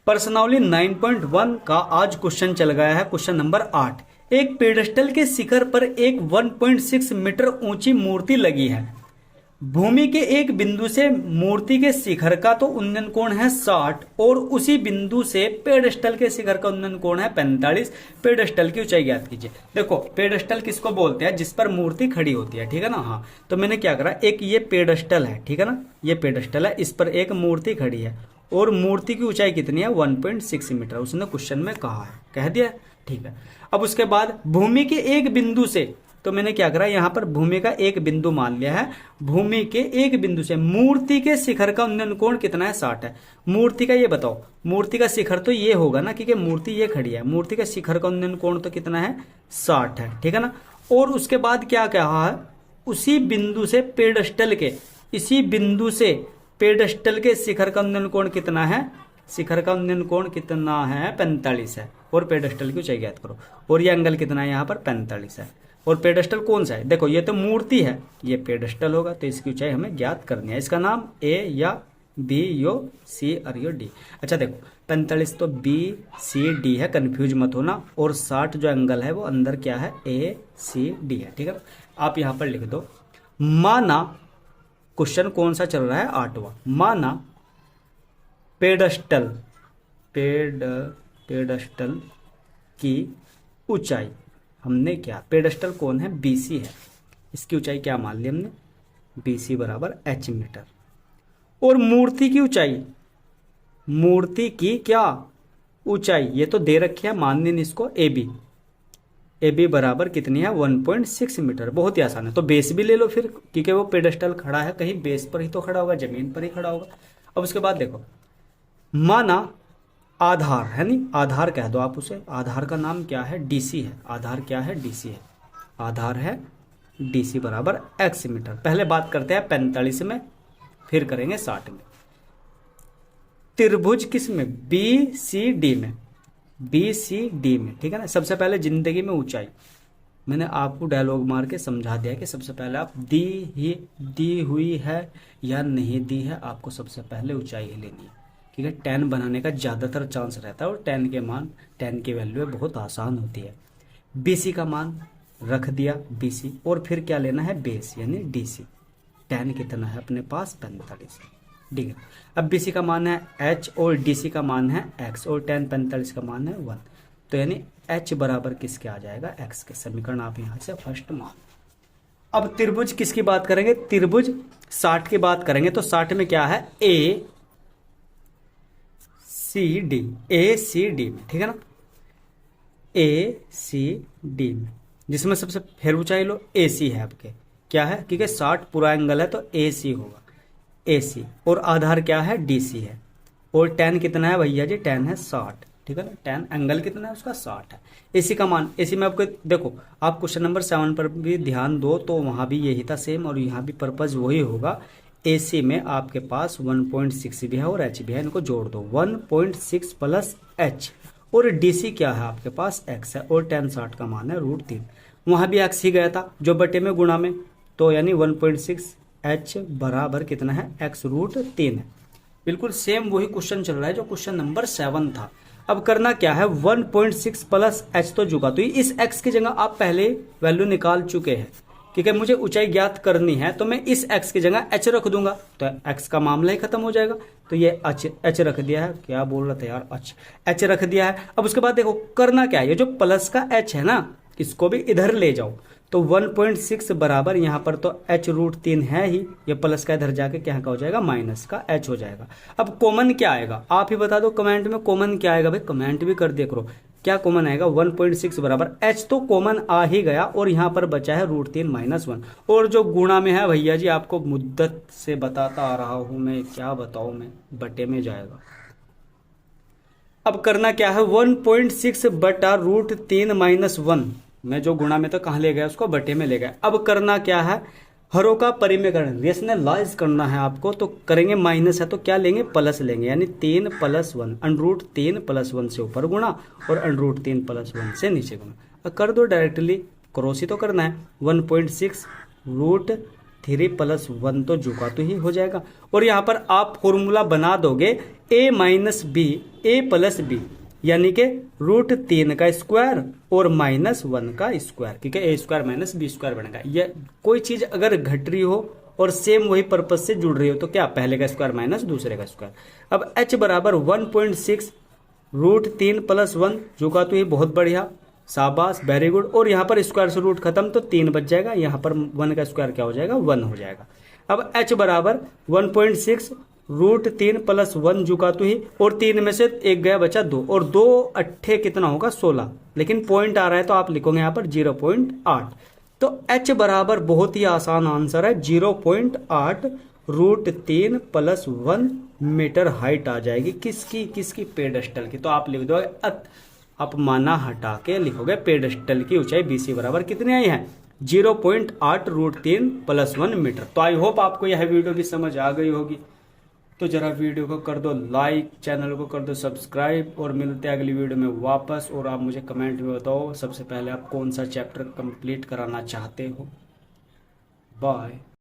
पर्सनौली 9.1 का आज क्वेश्चन चल गया है, क्वेश्चन नंबर 8। एक पेडस्टल के शिखर पर एक 1.6 मीटर ऊंची मूर्ति लगी है। भूमि के एक बिंदु से मूर्ति के शिखर का तो उन्नयन कोण है 60 और उसी बिंदु से पेडस्टल के शिखर का उन्नयन कोण है 45। पेडस्टल की ऊंचाई ज्ञात कीजिए। देखो पेडस्टल किसको बोलते हैं? जिस पर मूर्ति खड़ी होती है, ठीक है ना। हाँ, तो मैंने क्या करा, एक ये पेडस्टल है, ठीक है ना, ये पेडस्टल है, इस पर एक मूर्ति खड़ी है और मूर्ति की ऊंचाई कितनी है? 1.6 मीटर। उसने क्वेश्चन में कहा है, कह दिया, ठीक है। अब उसके बाद भूमि के एक बिंदु से, तो मैंने क्या करा, यहां पर भूमि का एक बिंदु मान लिया है। भूमि के एक बिंदु से मूर्ति के शिखर का उन्नयन कोण कितना है? 60 है। मूर्ति का ये बताओ, मूर्ति का शिखर तो ये होगा ना, क्योंकि मूर्ति ये खड़ी है। मूर्ति का शिखर का उन्नयन कोण तो कितना है? 60 है, ठीक है ना। और उसके बाद क्या कहा है? उसी बिंदु से पेडस्टल के, इसी बिंदु से पेडस्टल के शिखर का उन्नयन कोण कितना है? शिखर का उन्नयन कोण कितना है? 45 है। और पेडस्टल की ऊंचाई ज्ञात करो। और ये एंगल कितना है यहाँ पर? 45 है। और पेडस्टल कौन सा है? देखो ये तो मूर्ति है, ये पेडस्टल होगा, तो इसकी ऊंचाई हमें ज्ञात करनी है। इसका नाम ए या बी यो सी और यो डी। अच्छा देखो 45 तो बी सी डी है, कंफ्यूज मत होना। और 60 जो एंगल है वो अंदर क्या है? ए सी डी है, ठीक है। आप यहां पर लिख दो, माना, क्वेश्चन कौन सा चल रहा है? 8वां। माना पेडस्टल की ऊंचाई, हमने क्या, पेडस्टल कौन है? बीसी है, इसकी ऊंचाई क्या मान ली हमने? बीसी बराबर h मीटर। और मूर्ति की ऊंचाई, मूर्ति की क्या ऊंचाई, ये तो दे रखी है, मान लें इसको ए बी बराबर कितनी है? 1.6 मीटर। बहुत ही आसान है। तो बेस भी ले लो फिर, क्योंकि वो पेडस्टल खड़ा है, कहीं बेस पर ही तो खड़ा होगा, जमीन पर ही खड़ा होगा। अब उसके बाद देखो, माना आधार है, नहीं आधार कह दो आप उसे, आधार का नाम क्या है? डीसी है। आधार क्या है? डीसी है। आधार है डीसी बराबर x मीटर। पहले बात करते हैं 45 में, फिर करेंगे 60 में। त्रिभुज किस में? बी सी डी में, बी सी डी में, ठीक है ना। सबसे पहले जिंदगी में ऊंचाई मैंने आपको डायलॉग मार के समझा दिया कि सबसे पहले आप दी हुई है या नहीं दी है, आपको सबसे पहले ऊंचाई ही लेनी है, ठीक है। 10 बनाने का ज्यादातर चांस रहता है और 10 की वैल्यू बहुत आसान होती है। बीसी का मान रख दिया बीसी, और फिर क्या लेना है? बेस यानी डीसी। 10 कितना है अपने पास? 45, ठीक है। अब बीसी का मान है h और डीसी का मान है x, और 10 45 का मान है 1, तो यानी h बराबर किसके आ जाएगा? x के। समीकरण आप यहां से फर्स्ट मान। अब त्रिभुज किसकी बात करेंगे? त्रिभुज 60 की बात करेंगे। तो 60 में क्या है? ए सी डी में, ठीक है ना, ए सी डी में, जिसमें सबसे फिर ऊंचाई लो, ए सी है आपके, क्या है? क्योंकि 60 पूरा एंगल है तो ए सी होगा, ए सी। और आधार क्या है? डी सी है। और 10 कितना है भैया जी? 10 है 60, ठीक है ना। 10 एंगल कितना है उसका? 60 है। एसी का मान, एसी में आपको देखो, आप क्वेश्चन नंबर 7 पर भी ध्यान दो तो वहां भी यही था सेम, और यहाँ भी पर्पज वही होगा। एसी में आपके पास 1.6 भी है और एच भी है, इनको जोड़ दो, 1.6 प्लस एच। और डीसी क्या है आपके पास? एक्स है। और 10 60 का मान है √3। वहां भी एक्स ही गया था जो बटे में गुणा में, तो यानी 1.6 एच बराबर कितना है? x √3 है। बिल्कुल सेम वही क्वेश्चन चल रहा है जो क्वेश्चन नंबर 7 था। अब करना क्या है? 1.6 प्लस एच तो जुगा, तो इस x की जगह आप पहले वैल्यू निकाल चुके हैं, क्योंकि मुझे ऊंचाई ज्ञात करनी है, तो मैं इस x की जगह h रख दूंगा, तो x का मामला ही खत्म हो जाएगा। तो ये h रख दिया है, क्या बोल रहा था यार, h रख दिया है। अब उसके बाद देखो करना क्या है, ये जो प्लस का h है ना, इसको भी इधर ले जाओ, तो 1.6 बराबर यहाँ पर तो h √3 है ही, ये प्लस का इधर जाके क्या का हो जाएगा? माइनस का h हो जाएगा। अब कॉमन क्या आएगा? आप ही बता दो कमेंट में, कॉमन क्या आएगा भाई? कमेंट भी कर दिया करो, क्या कॉमन आएगा? 1.6 बराबर h तो कॉमन आ ही गया, और यहाँ पर बचा है √3 - 1। और जो गुणा में है भैया जी, आपको मुद्दत से बताता आ रहा हूं मैं, क्या बताऊं मैं, बटे में जाएगा। अब करना क्या है? 1.6 बटा √3 - 1 में जो गुणा में तो कहाँ ले गया? उसको बटे में ले गया। अब करना क्या है? हरों का परिमेयकरण, रेशनलाइज करना है आपको, तो करेंगे माइनस है तो क्या लेंगे? प्लस लेंगे, यानी 3 + 1, √3 + 1 से ऊपर गुणा और √3 + 1 से नीचे गुणा। कर दो डायरेक्टली, क्रॉस ही तो करना है। 1.6 3+1 तो जुका तो ही हो जाएगा। और यहाँ पर आप फॉर्मूला बना दोगे a minus B A plus B, यानी कि √3 का स्क्वायर और -1 का स्क्वायर, ठीक है, ए स्क्वायर माइनस बी स्क्वायर बनेगा। यह कोई चीज अगर घट रही हो और सेम वही पर्पज से जुड़ रही हो तो क्या, पहले का स्क्वायर माइनस दूसरे का स्क्वायर। अब h बराबर 1.6 √3+1 जुका तो ये बहुत बढ़िया, शाबाश, वेरी गुड। और यहाँ पर स्क्वायर से रूट खत्म तो 3 बच जाएगा, यहाँ पर 1 का स्क्वायर क्या हो जाएगा, 1 हो जाएगा। अब h बराबर 1.6 √3+1 जुका तो ही, और 3 में से एक गया बचा 2, और 2 अट्ठे कितना होगा 16, लेकिन पॉइंट आ रहा है तो आप लिखोगे यहाँ पर 0.8। तो h बराबर बहुत ही आसान आंसर है 0.8 √3+1 मीटर हाइट आ जाएगी। किसकी पेडेस्टल की। तो आप लिख दो आप माना हटा के लिखोगे पेडेस्टल की ऊंचाई BC बराबर कितनी आई है, 0.8 √3+1 मीटर। तो आई होप आपको यह वीडियो भी समझ आ गई होगी। तो जरा वीडियो को कर दो लाइक, चैनल को कर दो सब्सक्राइब, और मिलते हैं अगली वीडियो में वापस। और आप मुझे कमेंट में बताओ सबसे पहले आप कौन सा चैप्टर कंप्लीट कराना चाहते हो। बाय।